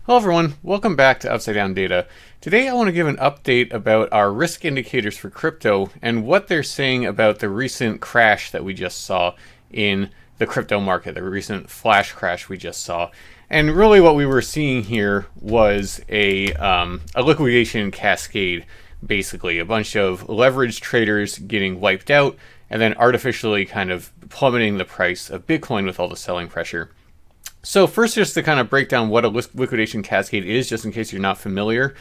Hello everyone, welcome back to Upside Down Data. Today I want to give an update about our risk indicators for crypto and what they're saying about the recent crash that we just saw in the crypto market, the recent flash crash we just saw. And really what we were seeing here was a liquidation cascade, basically. A bunch of leveraged traders getting wiped out and then artificially kind of plummeting the price of Bitcoin with all the selling pressure. So first, just to kind of break down what a liquidation cascade is, just in case you're not familiar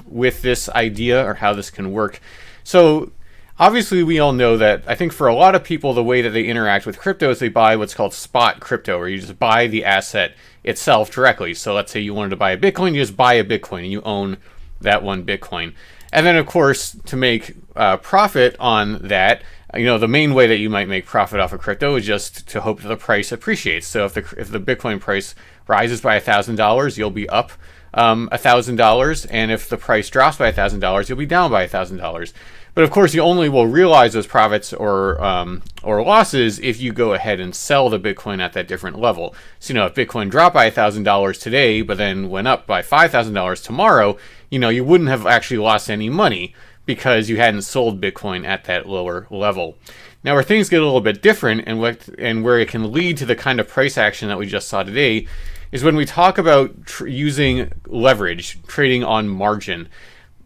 with this idea or how this can work. So obviously we all know that I think for a lot of people, the way that they interact with crypto is they buy what's called spot crypto, where you just buy the asset itself directly. So let's say you wanted to buy a Bitcoin, you just buy a Bitcoin and you own that one Bitcoin. And then of course, to make profit on that, the main way that you might make profit off of crypto is just to hope that the price appreciates. So if the Bitcoin price rises by $1,000, you'll be up $1,000, and if the price drops by $1,000, you'll be down by $1,000. But of course, you only will realize those profits or losses if you go ahead and sell the Bitcoin at that different level. So if Bitcoin dropped by $1,000 today, but then went up by $5,000 tomorrow, you wouldn't have actually lost any money, because you hadn't sold Bitcoin at that lower level. Now, where things get a little bit different and where it can lead to the kind of price action that we just saw today is when we talk about using leverage, trading on margin.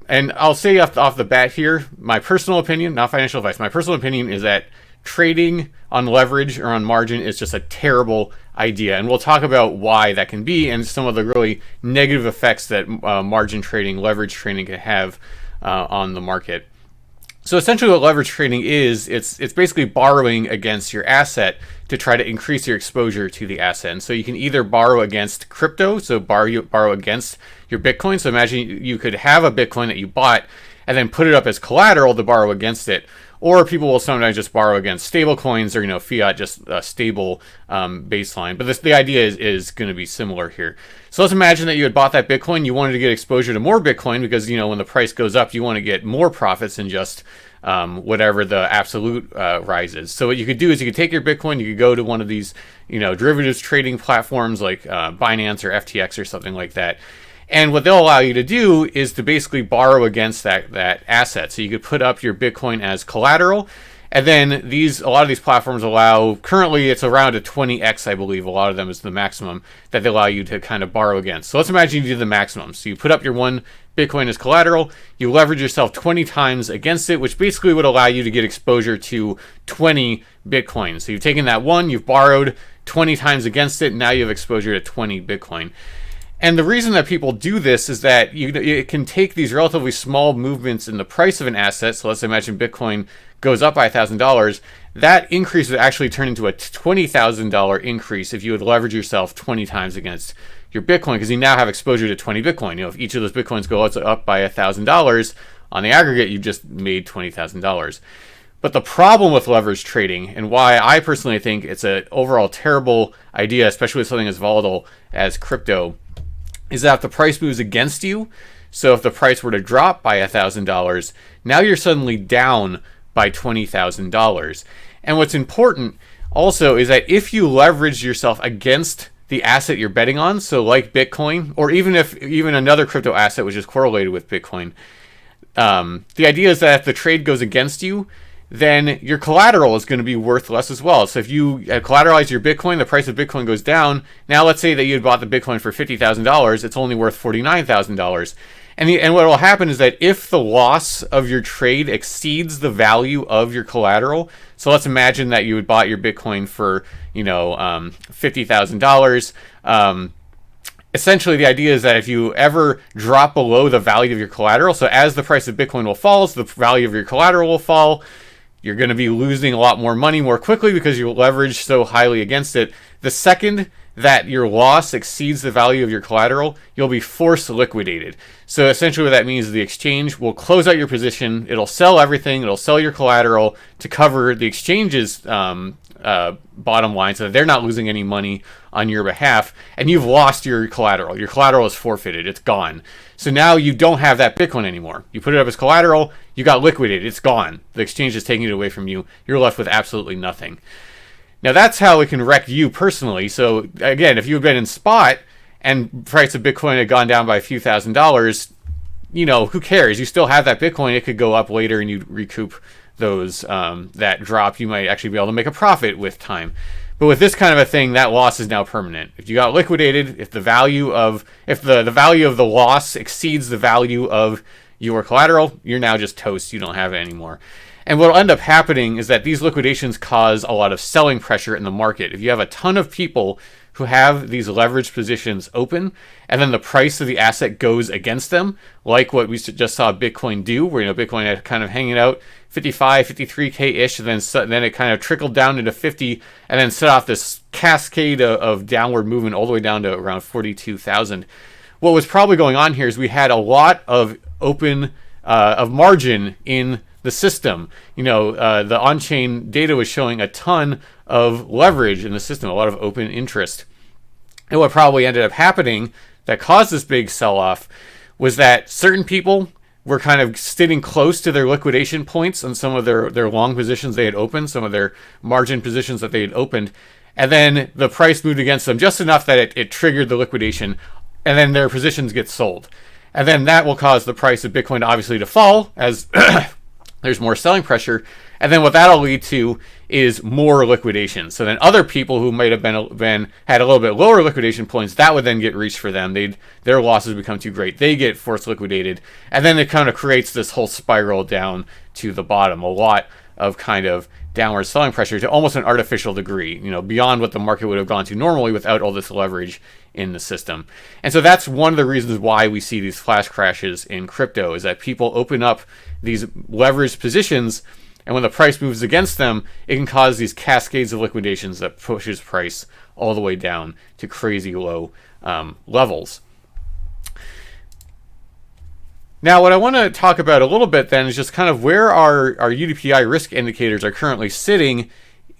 And I'll say off the bat here, my personal opinion, not financial advice, my personal opinion is that trading on leverage or on margin is just a terrible idea. And we'll talk about why that can be and some of the really negative effects that margin trading, leverage trading can have on the market. So essentially what leverage trading is, it's basically borrowing against your asset to try to increase your exposure to the asset. And so you can either borrow against crypto, so borrow against your Bitcoin. So imagine you could have a Bitcoin that you bought and then put it up as collateral to borrow against it. Or people will sometimes just borrow against stable coins or fiat, just a stable baseline. But the idea is going to be similar here. So let's imagine that you had bought that Bitcoin. You wanted to get exposure to more Bitcoin because when the price goes up, you want to get more profits than just whatever the absolute rises. So what you could do is you could take your Bitcoin, you could go to one of these derivatives trading platforms like Binance or FTX or something like that. And what they'll allow you to do is to basically borrow against that asset. So you could put up your Bitcoin as collateral. And then a lot of these platforms allow, currently it's around a 20x, I believe, a lot of them is the maximum that they allow you to kind of borrow against. So let's imagine you do the maximum. So you put up your one Bitcoin as collateral, you leverage yourself 20 times against it, which basically would allow you to get exposure to 20 Bitcoins. So you've taken that one, you've borrowed 20 times against it, and now you have exposure to 20 Bitcoin. And the reason that people do this is that it can take these relatively small movements in the price of an asset. So let's imagine Bitcoin goes up by $1,000. That increase would actually turn into a $20,000 increase if you would leverage yourself 20 times against your Bitcoin, because you now have exposure to 20 Bitcoin. If each of those Bitcoins goes up by $1,000, on the aggregate, you've just made $20,000. But the problem with leverage trading, and why I personally think it's an overall terrible idea, especially with something as volatile as crypto, is that if the price moves against you, so if the price were to drop by $1,000, now you're suddenly down by $20,000. And what's important also is that if you leverage yourself against the asset you're betting on, so like Bitcoin, or even another crypto asset which is correlated with Bitcoin, the idea is that if the trade goes against you, then your collateral is going to be worth less as well. So if you collateralize your Bitcoin, the price of Bitcoin goes down. Now let's say that you had bought the Bitcoin for $50,000, it's only worth $49,000. And what will happen is that if the loss of your trade exceeds the value of your collateral, so let's imagine that you had bought your Bitcoin for $50,000. Essentially, the idea is that if you ever drop below the value of your collateral, so as the price of Bitcoin will fall, so the value of your collateral will fall, you're going to be losing a lot more money more quickly because you leverage so highly against it. The second that your loss exceeds the value of your collateral, you'll be force liquidated. So essentially what that means is the exchange will close out your position, it'll sell everything, it'll sell your collateral to cover the exchange's bottom line so that they're not losing any money on your behalf, and you've lost your collateral. Your collateral is forfeited, it's gone. So now you don't have that Bitcoin anymore. You put it up as collateral, you got liquidated, it's gone. The exchange is taking it away from you, you're left with absolutely nothing. Now that's how it can wreck you personally. So again, if you had been in spot and price of Bitcoin had gone down by a few $1,000s, you know, who cares? You still have that Bitcoin. It could go up later and you'd recoup those that drop. You might actually be able to make a profit with time. But with this kind of a thing, that loss is now permanent. If you got liquidated, if the value of the loss exceeds the value of your collateral, you're now just toast. You don't have it anymore. And what will end up happening is that these liquidations cause a lot of selling pressure in the market. If you have a ton of people who have these leveraged positions open, and then the price of the asset goes against them, like what we just saw Bitcoin do, where, you know, Bitcoin had kind of hanging out 55, 53K-ish, and then it kind of trickled down into 50, and then set off this cascade of downward movement all the way down to around 42,000. What was probably going on here is we had a lot of open of margin in the system. You know, the on-chain data was showing a ton of leverage in the system, a lot of open interest. And what probably ended up happening that caused this big sell-off was that certain people were kind of sitting close to their liquidation points on some of their long positions they had opened, some of their margin positions that they had opened, and then the price moved against them just enough that it triggered the liquidation, and then their positions get sold. And then that will cause the price of Bitcoin obviously to fall as there's more selling pressure. And then what that'll lead to is more liquidation. So then other people who might have had a little bit lower liquidation points, that would then get reached for them. Their losses become too great. They get forced liquidated. And then it kind of creates this whole spiral down to the bottom. A lot of kind of downward selling pressure to almost an artificial degree, you know, beyond what the market would have gone to normally without all this leverage in the system. And so that's one of the reasons why we see these flash crashes in crypto, is that people open up these leveraged positions, and when the price moves against them, it can cause these cascades of liquidations that pushes price all the way down to crazy low levels. Now, what I want to talk about a little bit then is just kind of where our UDPI risk indicators are currently sitting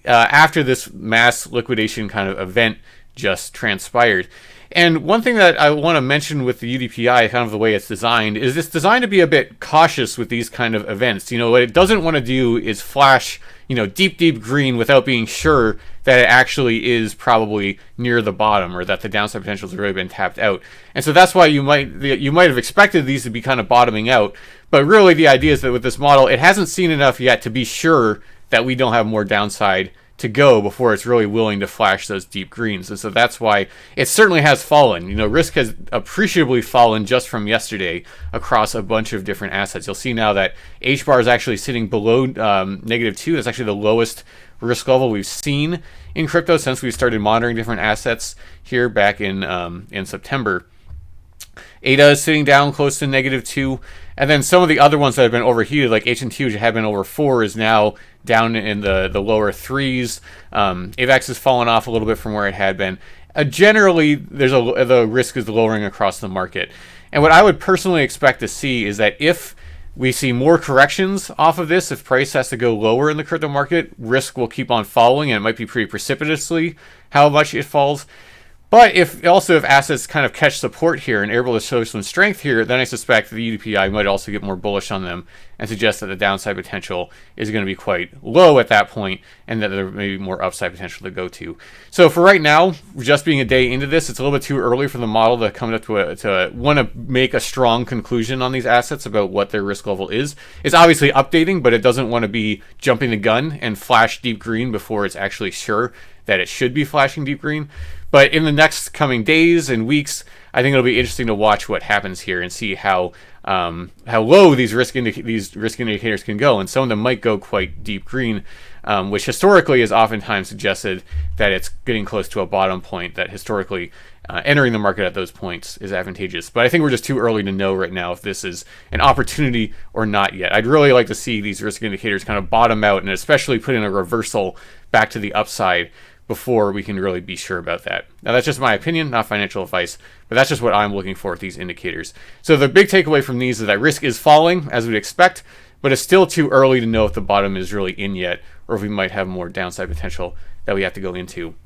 after this mass liquidation kind of event just transpired. And one thing that I want to mention with the UDPI, kind of the way it's designed, is it's designed to be a bit cautious with these kind of events. You know, what it doesn't want to do is flash, you know, deep green without being sure that it actually is probably near the bottom, or that the downside potential has really been tapped out. And so that's why you might have expected these to be kind of bottoming out. But really the idea is that with this model, it hasn't seen enough yet to be sure that we don't have more downside to go before it's really willing to flash those deep greens. And so that's why it certainly has fallen. You know, risk has appreciably fallen just from yesterday across a bunch of different assets. You'll see now that HBAR is actually sitting below -2. That's actually the lowest risk level we've seen in crypto since we started monitoring different assets here back in September. ADA is sitting down close to -2. And then some of the other ones that have been overheated, like HNT, which had been over 4, is now down in the lower 3s. AVAX has fallen off a little bit from where it had been. Generally, the risk is lowering across the market. And what I would personally expect to see is that if we see more corrections off of this, if price has to go lower in the crypto market, risk will keep on falling, and it might be pretty precipitously how much it falls. But if assets kind of catch support here and are able to show some strength here, then I suspect the UDPI might also get more bullish on them and suggest that the downside potential is going to be quite low at that point, and that there may be more upside potential to go to. So for right now, just being a day into this, it's a little bit too early for the model to come up to want to make a strong conclusion on these assets about what their risk level is. It's obviously updating, but it doesn't want to be jumping the gun and flash deep green before it's actually sure that it should be flashing deep green. But in the next coming days and weeks, I think it'll be interesting to watch what happens here and see how low these risk indicators can go. And some of them might go quite deep green, which historically is oftentimes suggested that it's getting close to a bottom point, that historically entering the market at those points is advantageous. But I think we're just too early to know right now if this is an opportunity or not yet. I'd really like to see these risk indicators kind of bottom out, and especially put in a reversal back to the upside before we can really be sure about that. Now, that's just my opinion, not financial advice, but that's just what I'm looking for with these indicators. So the big takeaway from these is that risk is falling, as we'd expect, but it's still too early to know if the bottom is really in yet, or if we might have more downside potential that we have to go into.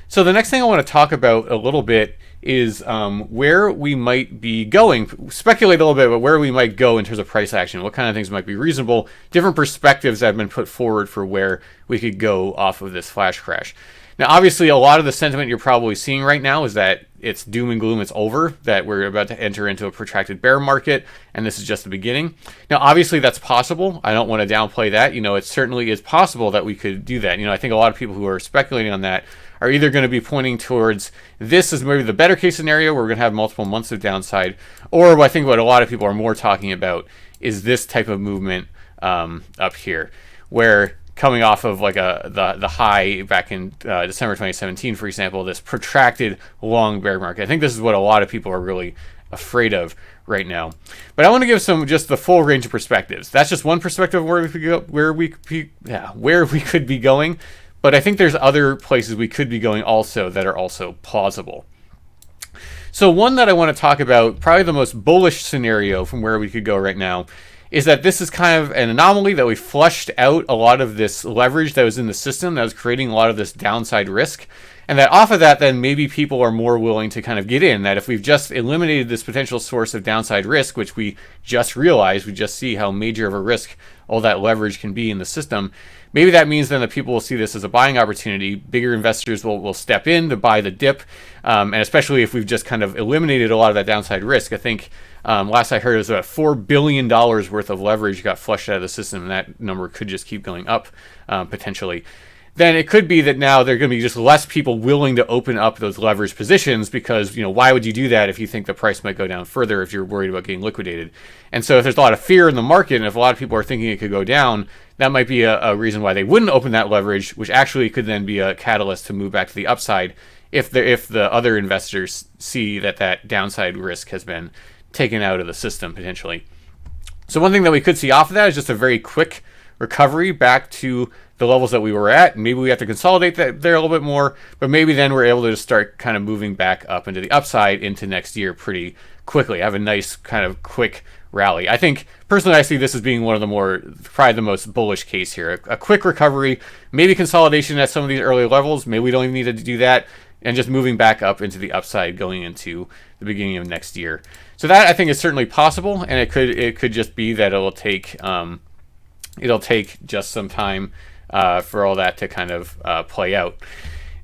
So the next thing I want to talk about a little bit is where we might be going. Speculate a little bit about where we might go in terms of price action, what kind of things might be reasonable, different perspectives that have been put forward for where we could go off of this flash crash. Now, obviously, a lot of the sentiment you're probably seeing right now is that it's doom and gloom, it's over, that we're about to enter into a protracted bear market, and this is just the beginning. Now, obviously, that's possible. I don't want to downplay that. It certainly is possible that we could do that. I think a lot of people who are speculating on that are either going to be pointing towards this as maybe the better case scenario, where we're going to have multiple months of downside, or I think what a lot of people are more talking about is this type of movement up here, where coming off of like the high back in December 2017, for example, this protracted long bear market. I think this is what a lot of people are really afraid of right now. But I want to give just the full range of perspectives. That's just one perspective of where we could be going. But I think there's other places we could be going also that are also plausible. So one that I want to talk about, probably the most bullish scenario from where we could go right now, is that this is kind of an anomaly, that we flushed out a lot of this leverage that was in the system that was creating a lot of this downside risk. And that off of that, then maybe people are more willing to kind of get in. That if we've just eliminated this potential source of downside risk, which we just realized, we just see how major of a risk all that leverage can be in the system, maybe that means then that people will see this as a buying opportunity. Bigger investors will step in to buy the dip. And especially if we've just kind of eliminated a lot of that downside risk. I think last I heard it was about $4 billion worth of leverage got flushed out of the system, and that number could just keep going up potentially. Then it could be that now there are going to be just less people willing to open up those leverage positions, because, why would you do that if you think the price might go down further, if you're worried about getting liquidated? And so if there's a lot of fear in the market, and if a lot of people are thinking it could go down, that might be a reason why they wouldn't open that leverage, which actually could then be a catalyst to move back to the upside if the other investors see that downside risk has been taken out of the system potentially. So one thing that we could see off of that is just a very quick recovery back to the levels that we were at. Maybe we have to consolidate that there a little bit more, but maybe then we're able to just start kind of moving back up into the upside into next year pretty quickly. Have a nice kind of quick rally. I think personally I see this as being one of probably the most bullish case here. A quick recovery, maybe consolidation at some of these early levels. Maybe we don't even need to do that, and just moving back up into the upside going into the beginning of next year. So that I think is certainly possible, and it could just be that it'll take just some time for all that to kind of play out.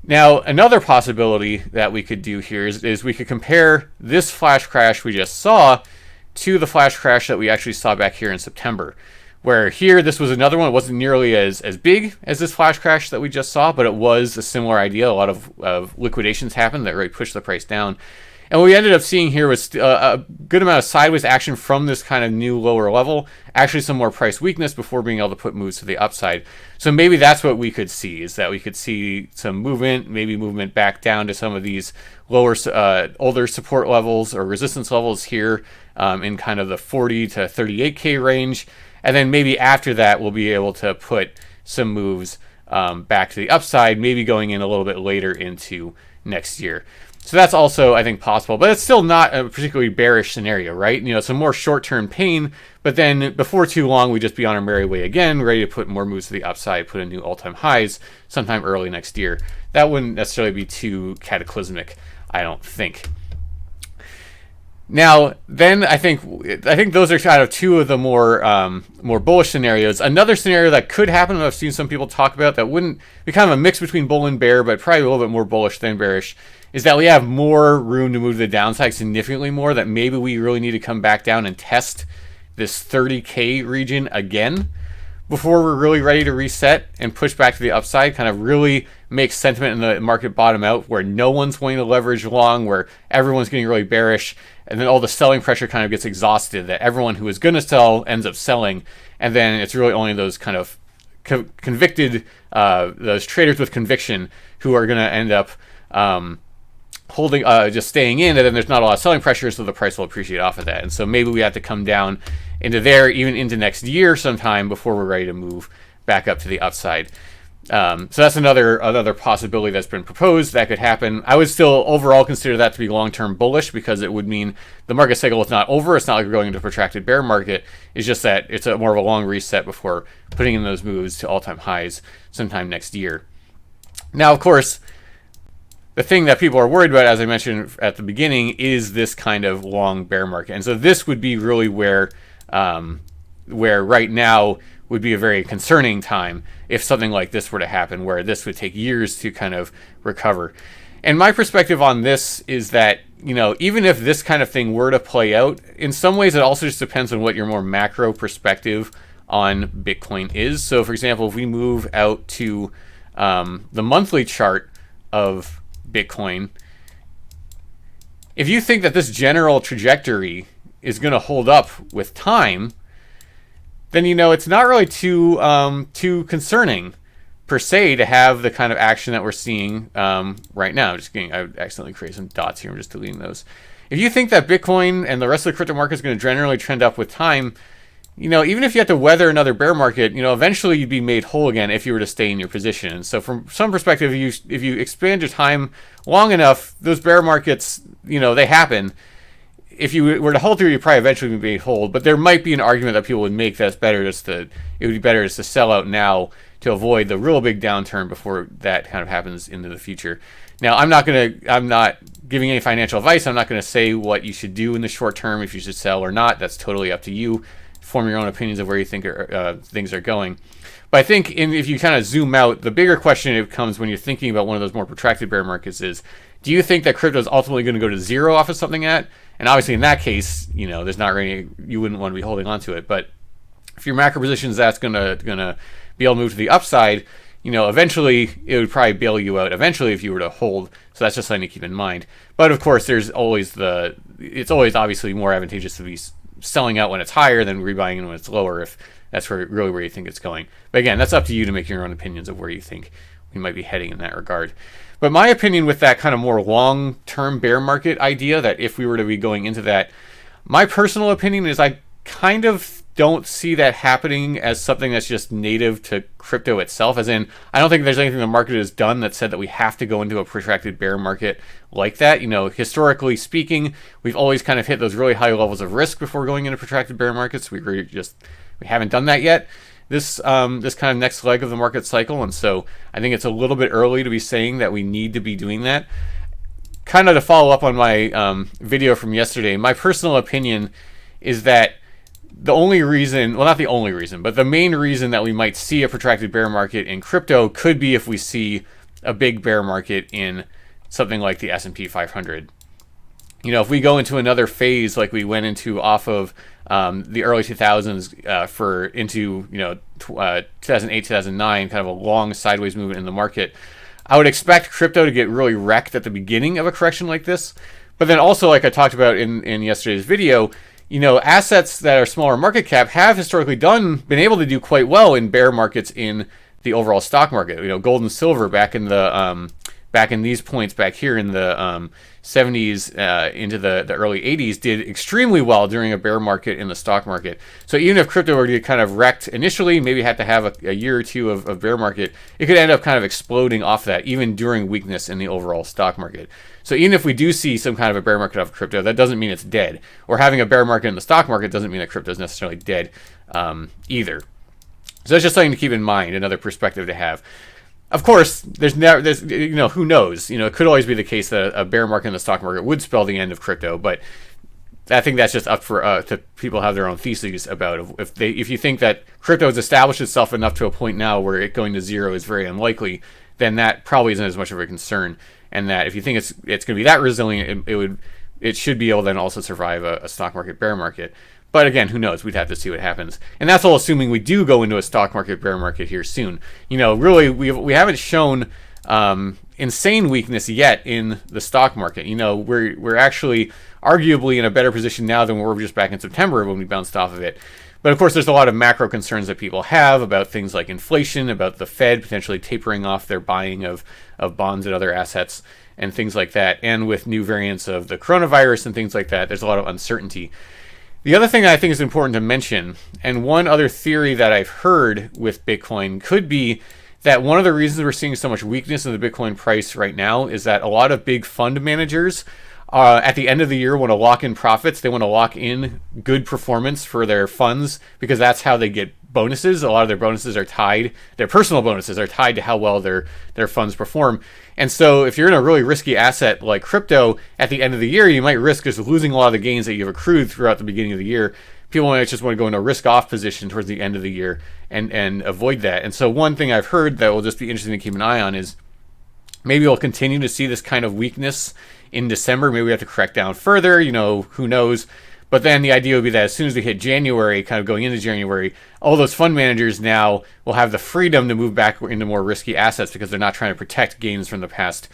Now, another possibility that we could do here is we could compare this flash crash we just saw to the flash crash that we actually saw back here in September, where here this was another one. It wasn't nearly as big as this flash crash that we just saw, but it was a similar idea. A lot of liquidations happened that really pushed the price down. And what we ended up seeing here was a good amount of sideways action from this kind of new lower level, actually some more price weakness before being able to put moves to the upside. So maybe that's what we could see, is that we could see some movement, maybe movement back down to some of these lower, older support levels or resistance levels here in kind of the 40 to 38K range. And then maybe after that, we'll be able to put some moves back to the upside, maybe going in a little bit later into next year. So that's also, I think, possible, but it's still not a particularly bearish scenario, right? Some more short-term pain, but then before too long, we just be on our merry way again, ready to put more moves to the upside, put in new all-time highs sometime early next year. That wouldn't necessarily be too cataclysmic, I don't think. Now, then I think those are kind of two of the more bullish scenarios. Another scenario that could happen, and I've seen some people talk about, that wouldn't be kind of a mix between bull and bear, but probably a little bit more bullish than bearish, is that we have more room to move to the downside, significantly more, that maybe we really need to come back down and test this 30K region again before we're really ready to reset and push back to the upside, kind of really make sentiment in the market bottom out, where no one's willing to leverage long, where everyone's getting really bearish, and then all the selling pressure kind of gets exhausted, that everyone who is going to sell ends up selling, and then it's really only those kind of convicted, those traders with conviction who are going to end up holding, just staying in, and then there's not a lot of selling pressure, so the price will appreciate off of that. And so maybe we have to come down into there, even into next year sometime, before we're ready to move back up to the upside. So that's another possibility that's been proposed that could happen. I would still overall consider that to be long-term bullish, because it would mean the market cycle is not over. It's not like we're going into a protracted bear market. It's just that it's more of a long reset before putting in those moves to all-time highs sometime next year. Now, of course, the thing that people are worried about, as I mentioned at the beginning, is this kind of long bear market. And so this would be really where right now would be a very concerning time if something like this were to happen, where this would take years to kind of recover. And my perspective on this is that, even if this kind of thing were to play out, in some ways it also just depends on what your more macro perspective on Bitcoin is. So, for example, if we move out to the monthly chart of Bitcoin, if you think that this general trajectory is going to hold up with time, then it's not really too concerning per se to have the kind of action that we're seeing right now. I accidentally created some dots here. I'm just deleting those. If you think that Bitcoin and the rest of the crypto market is going to generally trend up with time, even if you had to weather another bear market, eventually you'd be made whole again if you were to stay in your position. And so from some perspective, if you expand your time long enough, those bear markets, they happen. If you were to hold through, you'd probably eventually be made whole. But there might be an argument that people would make that it would be better just to sell out now to avoid the real big downturn before that kind of happens into the future. Now, I'm not giving any financial advice. I'm not going to say what you should do in the short term, if you should sell or not. That's totally up to you. Form your own opinions of where you think things are going. But I think if you kind of zoom out, the bigger question it becomes when you're thinking about one of those more protracted bear markets is, do you think that crypto is ultimately going to go to zero off of something at? And obviously in that case, there's not really, you wouldn't want to be holding on to it. But if your macro position is that's gonna be able to move to the upside, eventually it would probably bail you out eventually if you were to hold. So that's just something to keep in mind. But of course, it's always obviously more advantageous to be selling out when it's higher than rebuying in when it's lower, if that's really where you think it's going. But again, that's up to you to make your own opinions of where you think we might be heading in that regard. But my opinion with that kind of more long-term bear market idea, that if we were to be going into that, my personal opinion is I kind of don't see that happening as something that's just native to crypto itself. As in, I don't think there's anything the market has done that said that we have to go into a protracted bear market like that. Historically speaking, we've always kind of hit those really high levels of risk before going into protracted bear markets. We haven't done that yet. This kind of next leg of the market cycle, and so I think it's a little bit early to be saying that we need to be doing that. Kind of to follow up on my video from yesterday, my personal opinion is that the only reason, well, not the only reason, but the main reason that we might see a protracted bear market in crypto could be if we see a big bear market in something like the S&P 500. If we go into another phase like we went into off of the early 2000s into 2008, 2009, kind of a long sideways movement in the market, I would expect crypto to get really wrecked at the beginning of a correction like this. But then also, like I talked about in yesterday's video, assets that are smaller market cap have historically been able to do quite well in bear markets in the overall stock market. Gold and silver back in these points back here in the 70s into the early 80s did extremely well during a bear market in the stock market. So even if crypto were to get kind of wrecked initially, maybe had to have a year or two of bear market, it could end up kind of exploding off that even during weakness in the overall stock market. So even if we do see some kind of a bear market of crypto, that doesn't mean it's dead. Or having a bear market in the stock market doesn't mean that crypto is necessarily dead either. So that's just something to keep in mind, another perspective to have. Of course, there's who knows? It could always be the case that a bear market in the stock market would spell the end of crypto, but I think that's just up for to people have their own theses about if you think that crypto has established itself enough to a point now where it going to zero is very unlikely, then that probably isn't as much of a concern. And that if you think it's going to be that resilient, it should be able to then also survive a stock market bear market. But again, who knows? We'd have to see what happens. And that's all assuming we do go into a stock market bear market here soon. Really, we haven't shown insane weakness yet in the stock market. We're actually arguably in a better position now than we were just back in September when we bounced off of it. But of course, there's a lot of macro concerns that people have about things like inflation, about the Fed potentially tapering off their buying of bonds and other assets and things like that. And with new variants of the coronavirus and things like that, there's a lot of uncertainty. The other thing I think is important to mention, and one other theory that I've heard with Bitcoin could be that one of the reasons we're seeing so much weakness in the Bitcoin price right now is that a lot of big fund managers at the end of the year want to lock in profits. They want to lock in good performance for their funds because that's how they get bonuses. A lot of their bonuses are their personal bonuses are tied to how well their funds perform. And so if you're in a really risky asset like crypto, at the end of the year, you might risk just losing a lot of the gains that you've accrued throughout the beginning of the year. People might just want to go into a risk-off position towards the end of the year and avoid that. And so one thing I've heard that will just be interesting to keep an eye on is Maybe we'll continue to see this kind of weakness in December. Maybe we have to correct down further, who knows. But then the idea would be that as soon as we hit January, kind of going into January, all those fund managers now will have the freedom to move back into more risky assets because they're not trying to protect gains from the past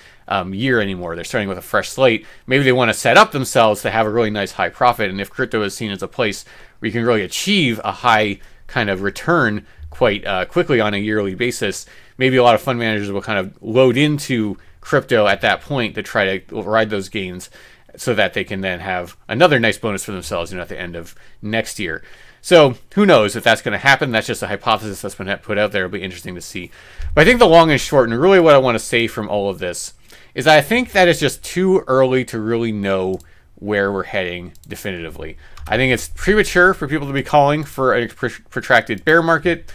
year anymore. They're starting with a fresh slate. Maybe they want to set up themselves to have a really nice high profit. And if crypto is seen as a place where you can really achieve a high kind of return quite quickly on a yearly basis, maybe a lot of fund managers will kind of load into crypto at that point to try to ride those gains, so that they can then have another nice bonus for themselves, at the end of next year. So who knows if that's going to happen? That's just a hypothesis that's been put out there. It'll be interesting to see. But I think the long and short, and really what I want to say from all of this, is I think that it's just too early to really know where we're heading definitively. I think it's premature for people to be calling for a protracted bear market.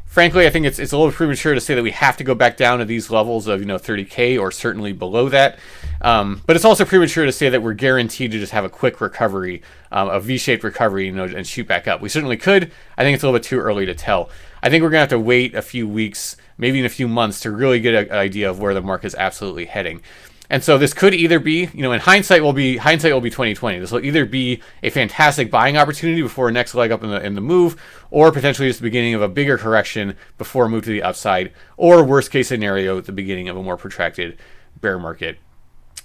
Frankly, I think it's a little premature to say that we have to go back down to these levels of 30K or certainly below that. But it's also premature to say that we're guaranteed to just have a quick recovery, a V-shaped recovery, and shoot back up. We certainly could. I think it's a little bit too early to tell. I think we're going to have to wait a few weeks, maybe in a few months, to really get an idea of where the market is absolutely heading. And so this could either be, in hindsight will be 2020. This will either be a fantastic buying opportunity before a next leg up in the move, or potentially just the beginning of a bigger correction before a move to the upside, or worst case scenario, the beginning of a more protracted bear market.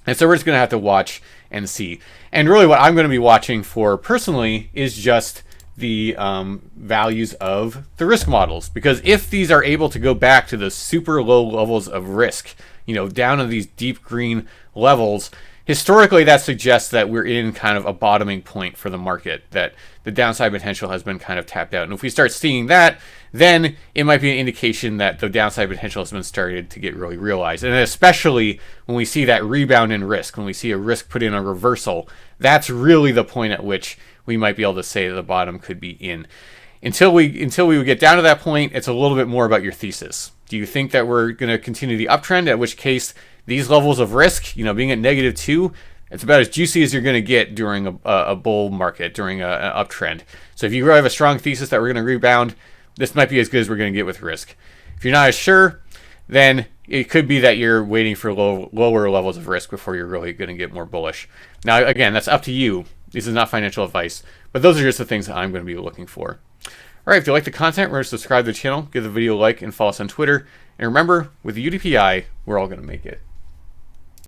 And so we're just going to have to watch and see. And really what I'm going to be watching for personally is just the values of the risk models. Because if these are able to go back to the super low levels of risk, down to these deep green levels, historically that suggests that we're in kind of a bottoming point for the market, that the downside potential has been kind of tapped out. And if we start seeing that, then it might be an indication that the downside potential has been started to get really realized. And especially when we see that rebound in risk, when we see a risk put in a reversal, that's really the point at which we might be able to say that the bottom could be in. Until we get down to that point, it's a little bit more about your thesis. Do you think that we're going to continue the uptrend, at which case these levels of risk, being at -2, it's about as juicy as you're going to get during a bull market, during an uptrend. So if you really have a strong thesis that we're going to rebound, this might be as good as we're going to get with risk. If you're not as sure, then it could be that you're waiting for lower levels of risk before you're really going to get more bullish. Now, again, that's up to you. This is not financial advice, but those are just the things that I'm going to be looking for. All right, if you like the content, remember to subscribe to the channel, give the video a like, and follow us on Twitter. And remember, with the UDPI, we're all going to make it.